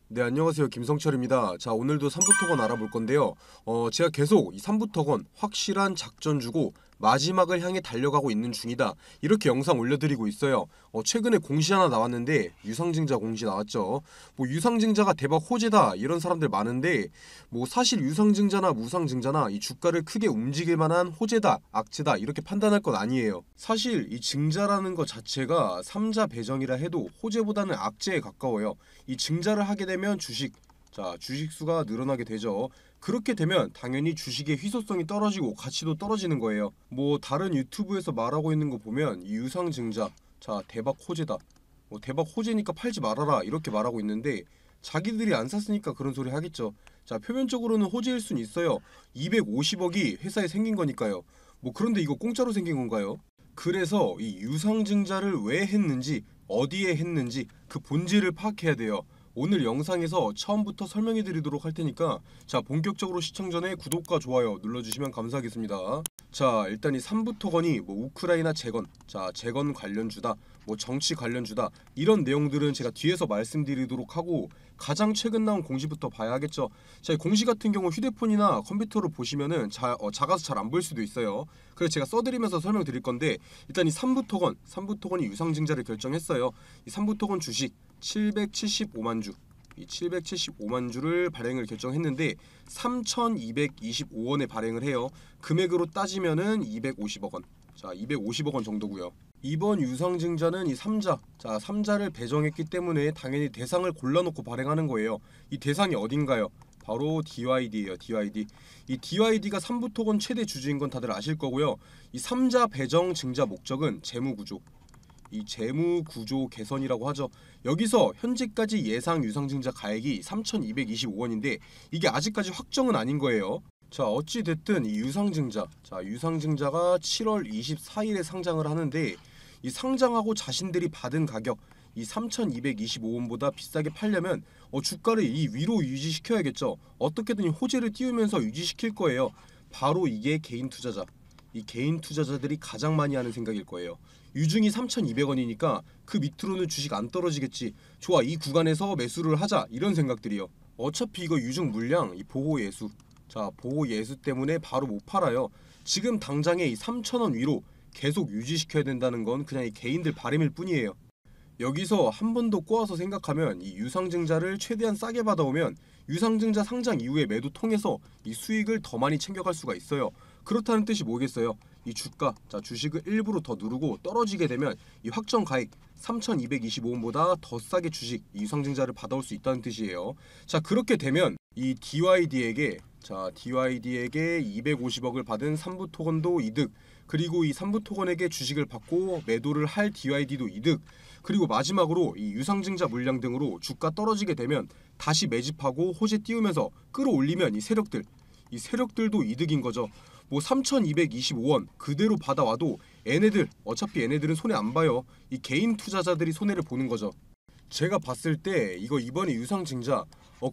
네, 안녕하세요. 김성철입니다. 자, 오늘도 삼부토건 알아볼 건데요. 제가 계속 이 삼부토건 확실한 작전 주고 마지막을 향해 달려가고 있는 중이다, 이렇게 영상 올려드리고 있어요. 최근에 공시 하나 나왔는데 유상증자 공시 나왔죠. 뭐 유상증자가 대박 호재다 이런 사람들 많은데, 뭐 사실 유상증자나 무상증자나 이 주가를 크게 움직일 만한 호재다 악재다 이렇게 판단할 건 아니에요. 사실 이 증자라는 것 자체가 삼자 배정이라 해도 호재보다는 악재에 가까워요. 이 증자를 하게 되면 주식 수가 늘어나게 되죠. 그렇게 되면 당연히 주식의 희소성이 떨어지고 가치도 떨어지는 거예요. 뭐 다른 유튜브에서 말하고 있는 거 보면 이 유상증자, 자 대박 호재다, 뭐 대박 호재니까 팔지 말아라 이렇게 말하고 있는데, 자기들이 안 샀으니까 그런 소리 하겠죠. 자, 표면적으로는 호재일 순 있어요. 250억이 회사에 생긴 거니까요. 뭐 그런데 이거 공짜로 생긴 건가요? 그래서 이 유상증자를 왜 했는지, 어디에 했는지 그 본질을 파악해야 돼요. 오늘 영상에서 처음부터 설명해 드리도록 할 테니까, 자 본격적으로 시청 전에 구독과 좋아요 눌러주시면 감사하겠습니다. 자, 일단 이 삼부토건이 뭐 우크라이나 재건, 자 재건 관련주다, 뭐 정치 관련주다, 이런 내용들은 제가 뒤에서 말씀드리도록 하고, 가장 최근 나온 공시부터 봐야겠죠. 자, 이 공시 같은 경우 휴대폰이나 컴퓨터로 보시면은 작아서 잘 안 보일 수도 있어요. 그래서 제가 써드리면서 설명드릴 건데, 일단 이 삼부토건이 유상증자를 결정했어요. 이 삼부토건 주식 775만 주, 이 775만 주를 발행을 결정했는데 3,225원에 발행을 해요. 금액으로 따지면은 250억 원. 자, 250억 원 정도고요. 이번 유상증자는 이 3자, 자 3자를 배정했기 때문에 당연히 대상을 골라놓고 발행하는 거예요. 이 대상이 어딘가요? 바로 DYD예요. DYD. 이 DYD가 삼부토건 최대 주주인 건 다들 아실 거고요. 이 3자 배정 증자 목적은 재무구조, 이 재무구조 개선이라고 하죠. 여기서 현재까지 예상 유상증자 가액이 3,225원인데 이게 아직까지 확정은 아닌 거예요. 자, 어찌 됐든 이 유상증자가 7월 24일에 상장을 하는데, 이 상장하고 자신들이 받은 가격 이 3,225원보다 비싸게 팔려면 주가를 이 위로 유지시켜야겠죠. 어떻게든 호재를 띄우면서 유지시킬 거예요. 바로 이게 개인 투자자, 이 개인 투자자들이 가장 많이 하는 생각일 거예요. 유증이 3,200원이니까 그 밑으로는 주식 안 떨어지겠지, 좋아 이 구간에서 매수를 하자, 이런 생각들이요. 어차피 이거 유증 물량 이 보호예수, 자 보호예수 때문에 바로 못 팔아요. 지금 당장에 이 3,000원 위로 계속 유지시켜야 된다는 건 그냥 이 개인들 바람일 뿐이에요. 여기서 한 번 더 꼬아서 생각하면, 이 유상증자를 최대한 싸게 받아오면 유상증자 상장 이후에 매도 통해서 이 수익을 더 많이 챙겨갈 수가 있어요. 그렇다는 뜻이 뭐겠어요? 이 주가, 자 주식을 일부러 더 누르고 떨어지게 되면 이 확정 가액 3,225원보다 더 싸게 주식 이 유상증자를 받아올 수 있다는 뜻이에요. 자, 그렇게 되면 이 DYD에게 250억을 받은 삼부토건도 이득, 그리고 이 삼부토건에게 주식을 받고 매도를 할 DYD도 이득, 그리고 마지막으로 이 유상증자 물량 등으로 주가 떨어지게 되면 다시 매집하고 호재 띄우면서 끌어올리면 이 세력들도 이득인 거죠. 뭐 3,225원 그대로 받아와도 어차피 얘네들은 손해 안 봐요. 이 개인 투자자들이 손해를 보는 거죠. 제가 봤을 때 이거 이번에 유상증자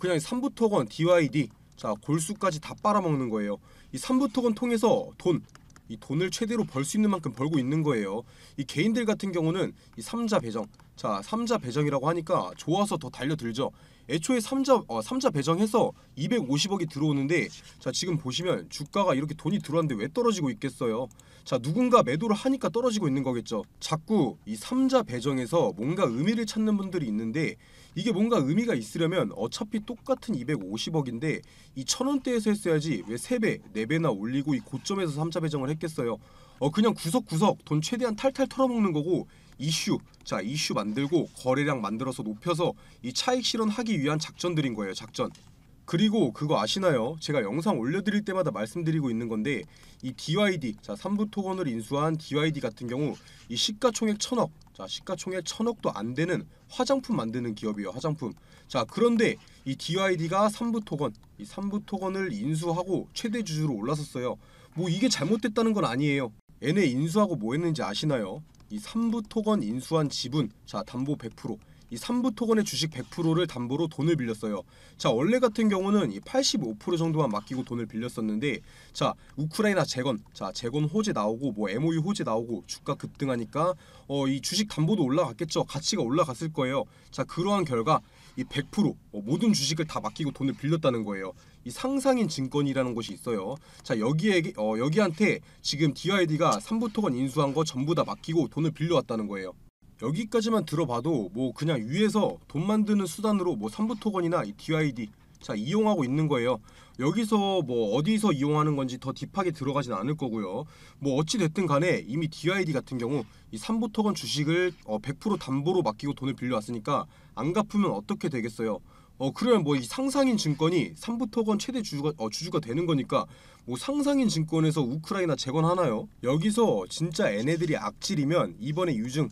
그냥 삼부토건 DYD, 자 골수까지 다 빨아먹는 거예요. 이 삼부토건 통해서 이 돈을 최대로 벌 수 있는 만큼 벌고 있는 거예요. 이 개인들 같은 경우는 이 3자 배정, 자 3자 배정이라고 하니까 좋아서 더 달려들죠. 애초에 3자 배정해서 250억이 들어오는데, 자 지금 보시면 주가가 이렇게 돈이 들어왔는데 왜 떨어지고 있겠어요. 자, 누군가 매도를 하니까 떨어지고 있는 거겠죠. 자꾸 이 3자 배정에서 뭔가 의미를 찾는 분들이 있는데, 이게 뭔가 의미가 있으려면 어차피 똑같은 250억인데 이 1,000원대에서 했어야지 왜 3배, 4배나 올리고 이 고점에서 3자 배정을 했겠어요. 그냥 구석구석 돈 최대한 탈탈 털어먹는 거고, 이슈 만들고 거래량 만들어서 높여서 이 차익 실현하기 위한 작전들인 거예요. 작전. 그리고 그거 아시나요? 제가 영상 올려드릴 때마다 말씀드리고 있는 건데, 이 DYD, 자 삼부토건을 인수한 DYD 같은 경우 이 시가총액 1,000억, 자 시가총액 1,000억도 안 되는 화장품 만드는 기업이에요. 화장품. 자, 그런데 이 DYD가 이 삼부토건을 인수하고 최대 주주로 올라섰어요. 뭐 이게 잘못됐다는 건 아니에요. 얘네 인수하고 뭐 했는지 아시나요? 이 삼부토건 인수한 지분, 자 담보 100%, 이 삼부토건의 주식 100%를 담보로 돈을 빌렸어요. 자, 원래 같은 경우는 이 85% 정도만 맡기고 돈을 빌렸었는데, 자 우크라이나 재건, 자 재건 호재 나오고 뭐 MOU 호재 나오고 주가 급등하니까 이 주식 담보도 올라갔겠죠. 가치가 올라갔을 거예요. 자, 그러한 결과 이 100% 모든 주식을 다 맡기고 돈을 빌렸다는 거예요. 이 상상인 증권이라는 것이 있어요. 자, 여기한테 지금 DYD가 삼부토건 인수한 거 전부 다 맡기고 돈을 빌려왔다는 거예요. 여기까지만 들어봐도 뭐 그냥 위에서 돈 만드는 수단으로 뭐 삼부토건이나 이 DYD 자 이용하고 있는 거예요. 여기서 뭐 어디서 이용하는 건지 더 딥하게 들어가진 않을 거고요. 뭐 어찌 됐든 간에 이미 DYD 같은 경우 이 삼부토건 주식을 100% 담보로 맡기고 돈을 빌려왔으니까 안 갚으면 어떻게 되겠어요? 그러면 뭐 이 상상인 증권이 삼부토건 최대 주주가 되는 거니까 뭐 상상인 증권에서 우크라이나 재건하나요? 여기서 진짜 얘네들이 악질이면 이번에 유증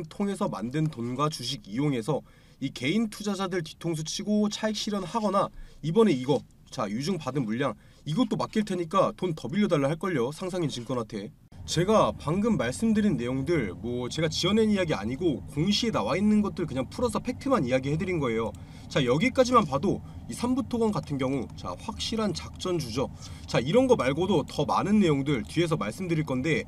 통해서 만든 돈과 주식 이용해서 이 개인 투자자들 뒤통수 치고 차익 실현하거나 이번에 이거 유증 받은 물량 이것도 맡길 테니까 돈 더 빌려달라 할걸요. 상상인 증권한테. 제가 방금 말씀드린 내용들 뭐 제가 지어낸 이야기 아니고 공시에 나와 있는 것들 그냥 풀어서 팩트만 이야기해드린 거예요. 자, 여기까지만 봐도 이 삼부토건 같은 경우 확실한 작전주죠. 자, 이런 거 말고도 더 많은 내용들 뒤에서 말씀드릴 건데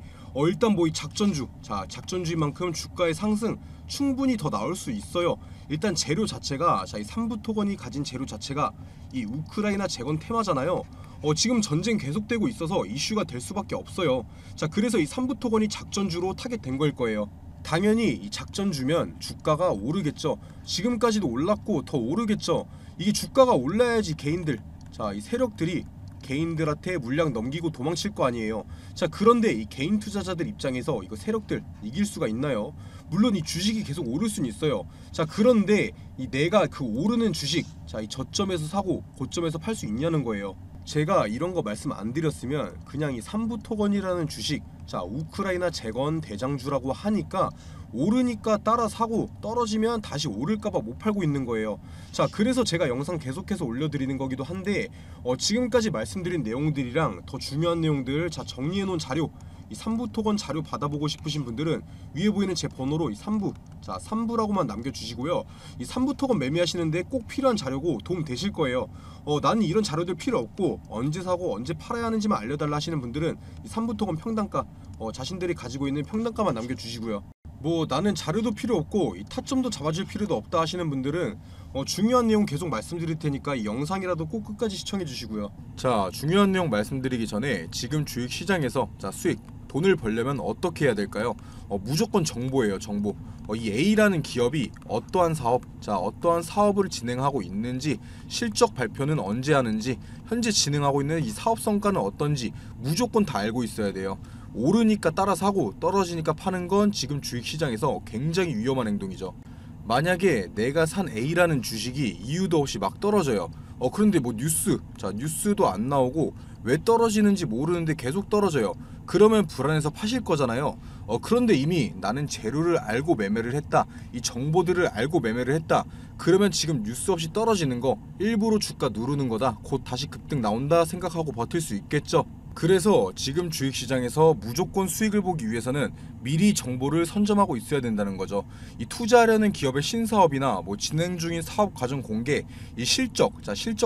일단 뭐 이 작전주인 만큼 주가의 상승 충분히 더 나올 수 있어요. 일단 재료 자체가 이 삼부토건이 가진 재료 자체가 이 우크라이나 재건 테마잖아요. 지금 전쟁 계속되고 있어서 이슈가 될 수밖에 없어요. 자, 그래서 이 삼부토건이 작전주로 타겟된 걸 거예요. 당연히 이 작전주면 주가가 오르겠죠. 지금까지도 올랐고 더 오르겠죠. 이게 주가가 올라야지 이 세력들이 개인들한테 물량 넘기고 도망칠 거 아니에요. 자, 그런데 이 개인 투자자들 입장에서 이거 세력들 이길 수가 있나요? 물론 이 주식이 계속 오를 수는 있어요. 자, 그런데 내가 그 오르는 주식 이 저점에서 사고 고점에서 팔 수 있냐는 거예요. 제가 이런 거 말씀 안 드렸으면 그냥 이 삼부토건이라는 주식 우크라이나 재건 대장주라고 하니까 오르니까 따라 사고 떨어지면 다시 오를까봐 못 팔고 있는 거예요. 자, 그래서 제가 영상 계속해서 올려드리는 거기도 한데 지금까지 말씀드린 내용들이랑 더 중요한 내용들 정리해놓은 자료 이 삼부토건 자료 받아보고 싶으신 분들은 위에 보이는 제 번호로 이 3부라고만 남겨주시고요. 이 삼부토건 매매하시는데 꼭 필요한 자료고 도움 되실 거예요. 나는 이런 자료들 필요 없고 언제 사고 언제 팔아야 하는지만 알려달라 하시는 분들은 이 삼부토건 평단가 자신들이 가지고 있는 평단가만 남겨주시고요. 뭐 나는 자료도 필요 없고 이 타점도 잡아줄 필요도 없다 하시는 분들은 중요한 내용 계속 말씀드릴 테니까 이 영상이라도 꼭 끝까지 시청해 주시고요. 자, 중요한 내용 말씀드리기 전에 지금 주식시장에서 수익 돈을 벌려면 어떻게 해야 될까요? 무조건 정보예요. 정보. 이 A라는 기업이 어떠한 사업을 진행하고 있는지, 실적 발표는 언제 하는지, 현재 진행하고 있는 이 사업 성과는 어떤지 무조건 다 알고 있어야 돼요. 오르니까 따라 사고 떨어지니까 파는 건 지금 주식시장에서 굉장히 위험한 행동이죠. 만약에 내가 산 A라는 주식이 이유도 없이 막 떨어져요. 그런데 뭐 뉴스도 안 나오고 왜 떨어지는지 모르는데 계속 떨어져요. 그러면 불안해서 파실 거잖아요. 그런데 이미 나는 재료를 알고 매매를 했다. 이 정보들을 알고 매매를 했다. 그러면 지금 뉴스 없이 떨어지는 거 일부러 주가 누르는 거다. 곧 다시 급등 나온다 생각하고 버틸 수 있겠죠. 그래서 지금 주식시장에서 무조건 수익을 보기 위해서는 미리 정보를 선점하고 있어야 된다는 거죠. 이 투자하려는 기업의 신사업이나 뭐 진행 중인 사업 과정 공개, 이 실적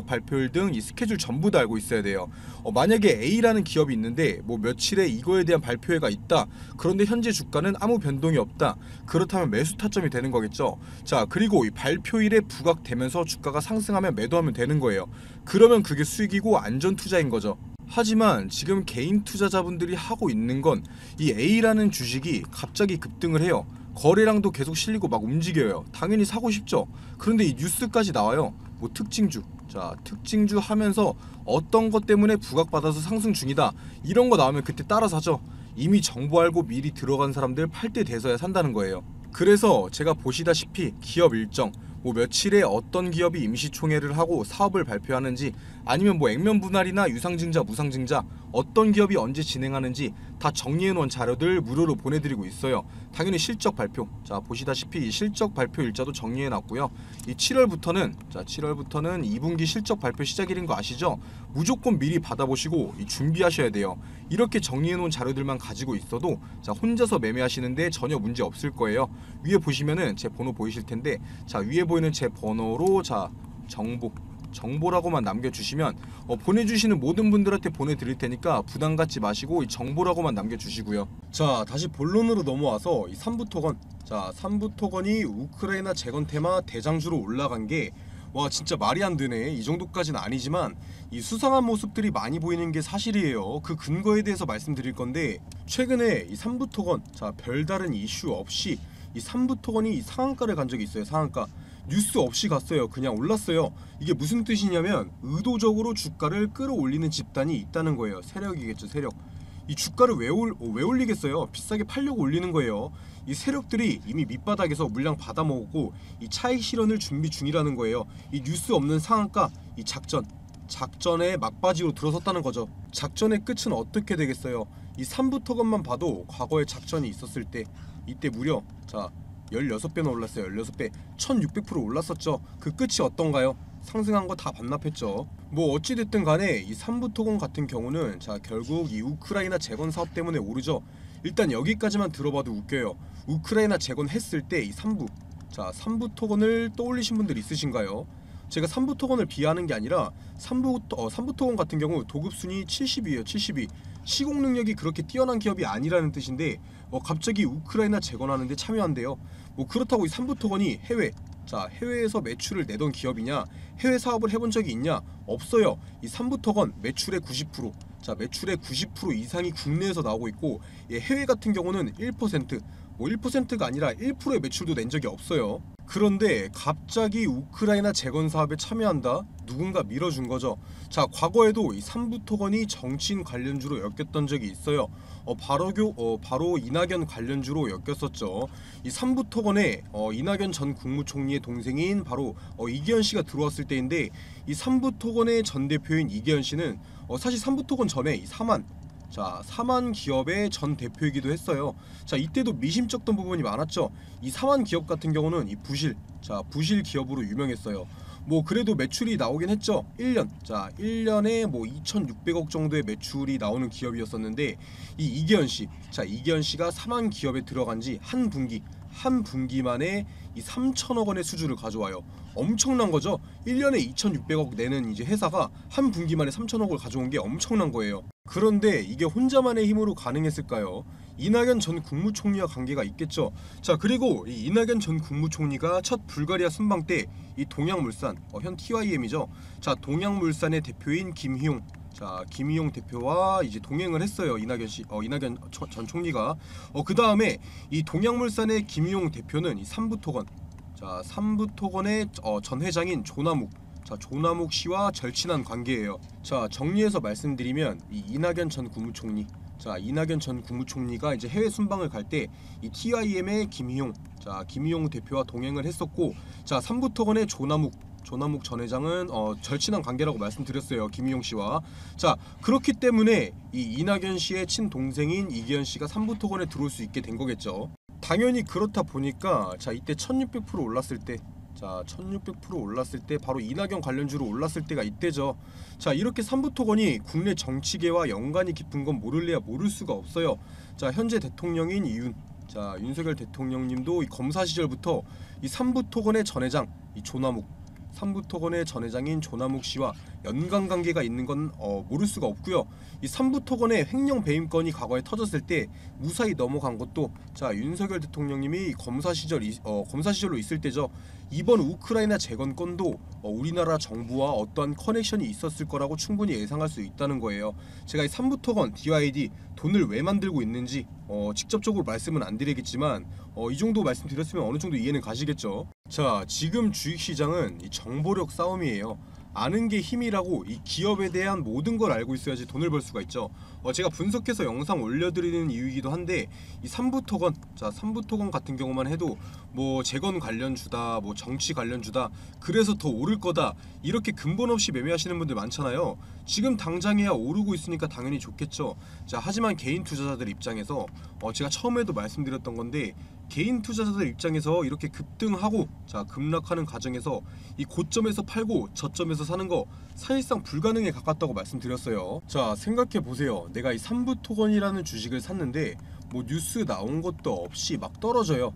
발표일 등 이 스케줄 전부 다 알고 있어야 돼요. 만약에 A라는 기업이 있는데 뭐 며칠에 이거에 대한 발표회가 있다. 그런데 현재 주가는 아무 변동이 없다. 그렇다면 매수 타점이 되는 거겠죠. 자, 그리고 이 발표일에 부각되면서 주가가 상승하면 매도하면 되는 거예요. 그러면 그게 수익이고 안전 투자인 거죠. 하지만 지금 개인 투자자분들이 하고 있는 건 이 A라는 주식이 갑자기 급등을 해요. 거래량도 계속 실리고 막 움직여요. 당연히 사고 싶죠. 그런데 이 뉴스까지 나와요. 뭐 특징주 하면서 어떤 것 때문에 부각받아서 상승 중이다. 이런 거 나오면 그때 따라 사죠. 이미 정보 알고 미리 들어간 사람들 팔 때 돼서야 산다는 거예요. 그래서 제가 보시다시피 기업 일정 뭐 며칠에 어떤 기업이 임시총회를 하고 사업을 발표하는지 아니면 뭐 액면 분할이나 유상증자 무상증자 어떤 기업이 언제 진행하는지 다 정리해놓은 자료들 무료로 보내드리고 있어요. 당연히 실적 발표 보시다시피 이 실적 발표 일자도 정리해놨고요. 이 7월부터는 2분기 실적 발표 시작일인 거 아시죠? 무조건 미리 받아보시고 준비하셔야 돼요. 이렇게 정리해놓은 자료들만 가지고 있어도 혼자서 매매하시는데 전혀 문제 없을 거예요. 위에 보시면은 제 번호 보이실 텐데 위에 보이는 제 번호로 정보 정보라고만 남겨주시면 보내주시는 모든 분들한테 보내드릴 테니까 부담 갖지 마시고 이 정보라고만 남겨주시고요. 자, 다시 본론으로 넘어와서 이 3부 토건. 자, 3부 토건이 우크라이나 재건 테마 대장주로 올라간 게 와 진짜 말이 안 되네. 이 정도까지는 아니지만 이 수상한 모습들이 많이 보이는 게 사실이에요. 그 근거에 대해서 말씀드릴 건데, 최근에 이 3부 토건, 자 별다른 이슈 없이 이 3부 토건이 상한가를 간 적이 있어요. 상한가 뉴스 없이 갔어요. 그냥 올랐어요. 이게 무슨 뜻이냐면 의도적으로 주가를 끌어올리는 집단이 있다는 거예요. 세력이겠죠, 세력. 이 주가를 왜 올리겠어요? 비싸게 팔려고 올리는 거예요. 이 세력들이 이미 밑바닥에서 물량 받아먹고 이 차익 실현을 준비 중이라는 거예요. 이 뉴스 없는 상한가, 이 작전의 막바지로 들어섰다는 거죠. 작전의 끝은 어떻게 되겠어요? 이 3부 토건만 봐도 과거에 작전이 있었을 때 이때 무려 자 16배나 올랐어요. 16배 1600% 올랐었죠. 그 끝이 어떤가요? 상승한 거 다 반납했죠. 뭐 어찌됐든 간에 이 3부 토건 같은 경우는 자 결국 이 우크라이나 재건 사업 때문에 오르죠. 일단 여기까지만 들어봐도 웃겨요. 우크라이나 재건했을 때 이 3부, 자 3부 토건을 떠올리신 분들 있으신가요? 제가 3부 토건을 비하하는 게 아니라 3부 토건 같은 경우 도급순위 70이에요. 72. 시공 능력이 그렇게 뛰어난 기업이 아니라는 뜻인데 갑자기 우크라이나 재건하는데 참여한대요. 뭐 그렇다고 이 3부 토건이 해외에서 매출을 내던 기업이냐, 해외 사업을 해본 적이 있냐? 없어요. 이 3부 토건 매출의 90%, 자 매출의 90% 이상이 국내에서 나오고 있고, 해외 같은 경우는 1%, 뭐 1%가 아니라 1%의 매출도 낸 적이 없어요. 그런데 갑자기 우크라이나 재건 사업에 참여한다? 누군가 밀어준 거죠. 자 과거에도 이 3부 토건이 정치인 관련주로 엮였던 적이 있어요. 바로 이낙연 관련주로 엮였었죠. 이 3부 토건에 이낙연 전 국무총리의 동생인 바로 이기현 씨가 들어왔을 때인데, 이 3부 토건의 전 대표인 이기현 씨는 사실 3부 토건 전에 이 사만 기업의 전 대표이기도 했어요. 자 이때도 미심쩍던 부분이 많았죠. 이 사만 기업 같은 경우는 이 부실 기업으로 유명했어요. 뭐 그래도 매출이 나오긴 했죠. 1년에 뭐 2,600억 정도의 매출이 나오는 기업이었었는데, 이 이기현 씨가 사만 기업에 들어간 지 한 분기만에 이 3천억 원의 수주를 가져와요. 엄청난 거죠. 1년에 2,600억 내는 이제 회사가 한 분기만에 3천억을 가져온 게 엄청난 거예요. 그런데 이게 혼자만의 힘으로 가능했을까요? 이낙연 전 국무총리와 관계가 있겠죠. 자 그리고 이 이낙연 전 국무총리가 첫 불가리아 순방 때 이 동양물산, 현 TYM이죠. 자 동양물산의 대표인 김희용 대표와 이제 동행을 했어요. 이낙연 전 총리가. 그 다음에 이 동양물산의 김희용 대표는 이 3부 토건, 자 3부 토건의 전 회장인 조남욱 씨와 절친한 관계예요. 자 정리해서 말씀드리면 이 이낙연 전 국무총리가 이제 해외 순방을 갈 때 이 TYM의 김희용 대표와 동행을 했었고, 자 3부 토건의 조남욱 전 회장은 절친한 관계라고 말씀드렸어요. 김희용 씨와. 자 그렇기 때문에 이 이낙연 씨의 친동생인 이기현 씨가 3부 토건에 들어올 수 있게 된 거겠죠. 당연히 그렇다 보니까 자 이때 1600% 올랐을 때, 바로 이낙연 관련주로 올랐을 때가 이때죠. 자 이렇게 3부 토건이 국내 정치계와 연관이 깊은 건 모를래야 모를 수가 없어요. 자 현재 대통령인 윤석열 대통령님도 이 검사 시절부터 이 3부 토건의 전 회장 이 3부 토건의 전 회장인 조남욱 씨와 연관 관계가 있는 건 모를 수가 없고요. 이 3부 토건의 횡령 배임건이 과거에 터졌을 때 무사히 넘어간 것도 자 윤석열 대통령님이 검사 시절로 있을 때죠. 이번 우크라이나 재건 건도 우리나라 정부와 어떠한 커넥션이 있었을 거라고 충분히 예상할 수 있다는 거예요. 제가 이 3부 토건 DYD 돈을 왜 만들고 있는지 직접적으로 말씀은 안 드리겠지만 이 정도 말씀드렸으면 어느 정도 이해는 가시겠죠. 자 지금 주식시장은 이 정보력 싸움이에요. 아는 게 힘이라고 이 기업에 대한 모든 걸 알고 있어야지 돈을 벌 수가 있죠. 제가 분석해서 영상 올려드리는 이유이기도 한데, 이 3부 토건 같은 경우만 해도 뭐 재건 관련주다, 뭐 정치 관련주다, 그래서 더 오를 거다, 이렇게 근본 없이 매매하시는 분들 많잖아요. 지금 당장이야 오르고 있으니까 당연히 좋겠죠. 자 하지만 개인 투자자들 입장에서 제가 처음에도 말씀드렸던 건데, 개인 투자자들 입장에서 이렇게 급등하고 급락하는 과정에서 이 고점에서 팔고 저점에서 사는 거 사실상 불가능에 가깝다고 말씀드렸어요. 자 생각해 보세요. 내가 이 3부 토건이라는 주식을 샀는데 뭐 뉴스 나온 것도 없이 막 떨어져요.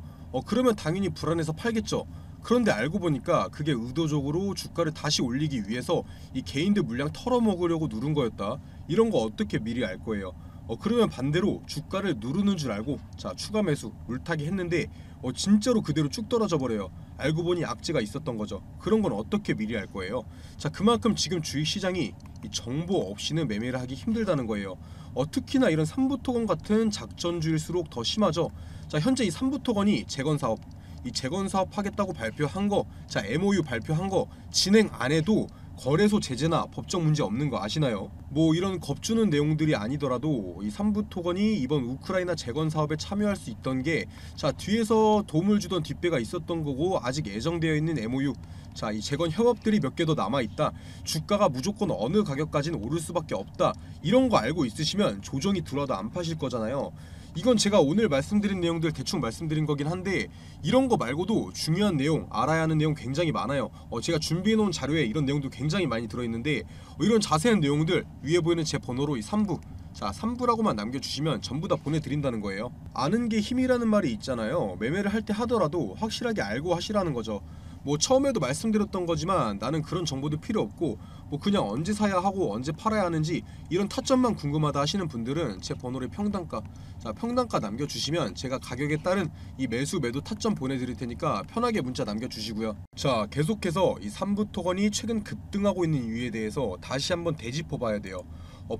그러면 당연히 불안해서 팔겠죠. 그런데 알고 보니까 그게 의도적으로 주가를 다시 올리기 위해서 이 개인들 물량 털어먹으려고 누른 거였다. 이런 거 어떻게 미리 알 거예요? 그러면 반대로 주가를 누르는 줄 알고 자 추가 매수 물타기 했는데 진짜로 그대로 쭉 떨어져 버려요. 알고 보니 악재가 있었던 거죠. 그런 건 어떻게 미리 알 거예요? 자 그만큼 지금 주식시장이 이 정보 없이는 매매를 하기 힘들다는 거예요. 특히나 이런 삼부토건 같은 작전주일수록 더 심하죠. 자 현재 이 삼부토건이 재건사업 이 재건사업 하겠다고 발표한 거, 자 MOU 발표한 거 진행 안 해도 거래소 제재나 법적 문제 없는 거 아시나요? 뭐 이런 겁주는 내용들이 아니더라도 이 삼부토건이 이번 우크라이나 재건 사업에 참여할 수 있던 게 자 뒤에서 도움을 주던 뒷배가 있었던 거고 아직 예정되어 있는 MOU 자 이 재건 협업들이 몇 개 더 남아 있다. 주가가 무조건 어느 가격까지는 오를 수밖에 없다. 이런 거 알고 있으시면 조정이 들어와도 안 파실 거잖아요. 이건 제가 오늘 말씀드린 내용들 대충 말씀드린 거긴 한데 이런 거 말고도 중요한 내용 알아야 하는 내용 굉장히 많아요. 제가 준비해 놓은 자료에 이런 내용도 굉장히 많이 들어있는데 이런 자세한 내용들 위에 보이는 제 번호로 이 3부 자 3부라고만 남겨주시면 전부 다 보내드린다는 거예요. 아는 게 힘이라는 말이 있잖아요. 매매를 할 때 하더라도 확실하게 알고 하시라는 거죠. 뭐 처음에도 말씀드렸던 거지만 나는 그런 정보도 필요 없고 뭐 그냥 언제 사야 하고 언제 팔아야 하는지 이런 타점만 궁금하다 하시는 분들은 제 번호를 평단가 자 평단가 남겨주시면 제가 가격에 따른 이 매수 매도 타점 보내드릴 테니까 편하게 문자 남겨주시고요. 자 계속해서 이 삼부토건이 최근 급등하고 있는 이유에 대해서 다시 한번 되짚어봐야 돼요.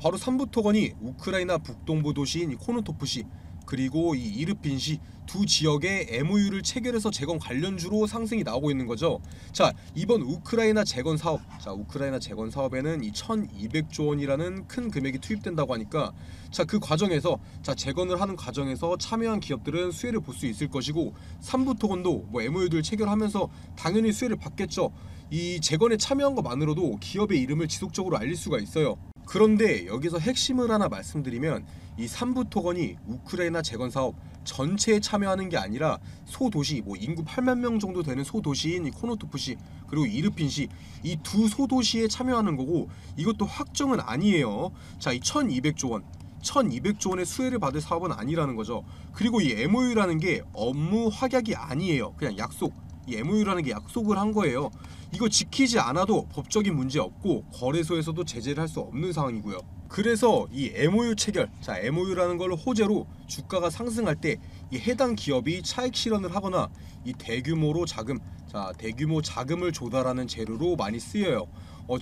바로 삼부토건이 우크라이나 북동부 도시인 이 코노토프시 그리고 이 이르핀시 두 지역의 MOU를 체결해서 재건 관련주로 상승이 나오고 있는 거죠. 자 이번 우크라이나 재건 사업 자 우크라이나 재건 사업에는 이 1200조 원이라는 큰 금액이 투입된다고 하니까 자 그 과정에서 자 재건을 하는 과정에서 참여한 기업들은 수혜를 볼 수 있을 것이고 삼부토건도 뭐 MOU들 체결하면서 당연히 수혜를 받겠죠. 이 재건에 참여한 것만으로도 기업의 이름을 지속적으로 알릴 수가 있어요. 그런데 여기서 핵심을 하나 말씀드리면 이 삼부토건이 우크라이나 재건 사업 전체에 참여하는 게 아니라 소도시 뭐 인구 8만 명 정도 되는 소도시인 이 코노토프시 그리고 이르핀시 이 두 소도시에 참여하는 거고 이것도 확정은 아니에요. 자 이 1200조 원 1200조 원의 수혜를 받을 사업은 아니라는 거죠. 그리고 이 MOU라는 게 업무 확약이 아니에요. 그냥 약속 이 MOU라는 게 약속을 한 거예요. 이거 지키지 않아도 법적인 문제 없고 거래소에서도 제재를 할 수 없는 상황이고요. 그래서 이 MOU 체결, 자 MOU라는 걸 호재로 주가가 상승할 때 이 해당 기업이 차익 실현을 하거나 이 대규모로 자금, 자 대규모 자금을 조달하는 재료로 많이 쓰여요.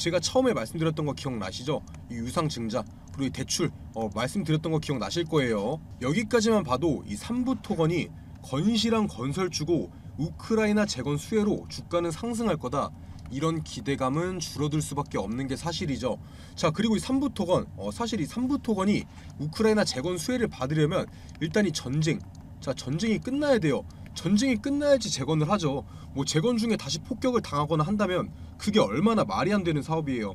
제가 처음에 말씀드렸던 거 기억나시죠? 이 유상증자 그리고 이 대출 말씀드렸던 거 기억나실 거예요. 여기까지만 봐도 이 삼부토건이 건실한 건설주고 우크라이나 재건 수혜로 주가는 상승할 거다. 이런 기대감은 줄어들 수밖에 없는 게 사실이죠. 자 그리고 이 삼부토건 사실 이 삼부토건이 우크라이나 재건 수혜를 받으려면 일단 이 전쟁 자 전쟁이 끝나야 돼요. 전쟁이 끝나야지 재건을 하죠. 뭐 재건 중에 다시 폭격을 당하거나 한다면 그게 얼마나 말이 안 되는 사업이에요.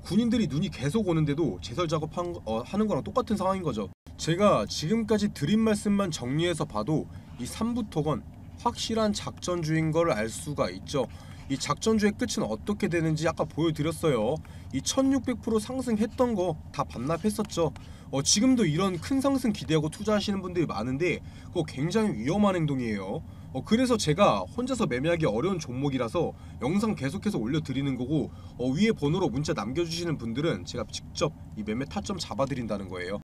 군인들이 눈이 계속 오는데도 제설 작업하는 거랑 똑같은 상황인 거죠. 제가 지금까지 드린 말씀만 정리해서 봐도 이 삼부토건 확실한 작전주인 걸 알 수가 있죠. 이 작전주의 끝은 어떻게 되는지 아까 보여드렸어요. 이 1600% 상승했던 거 다 반납했었죠. 지금도 이런 큰 상승 기대하고 투자하시는 분들이 많은데 그거 굉장히 위험한 행동이에요. 그래서 제가 혼자서 매매하기 어려운 종목이라서 영상 계속해서 올려드리는 거고 위에 번호로 문자 남겨주시는 분들은 제가 직접 이 매매 타점 잡아드린다는 거예요.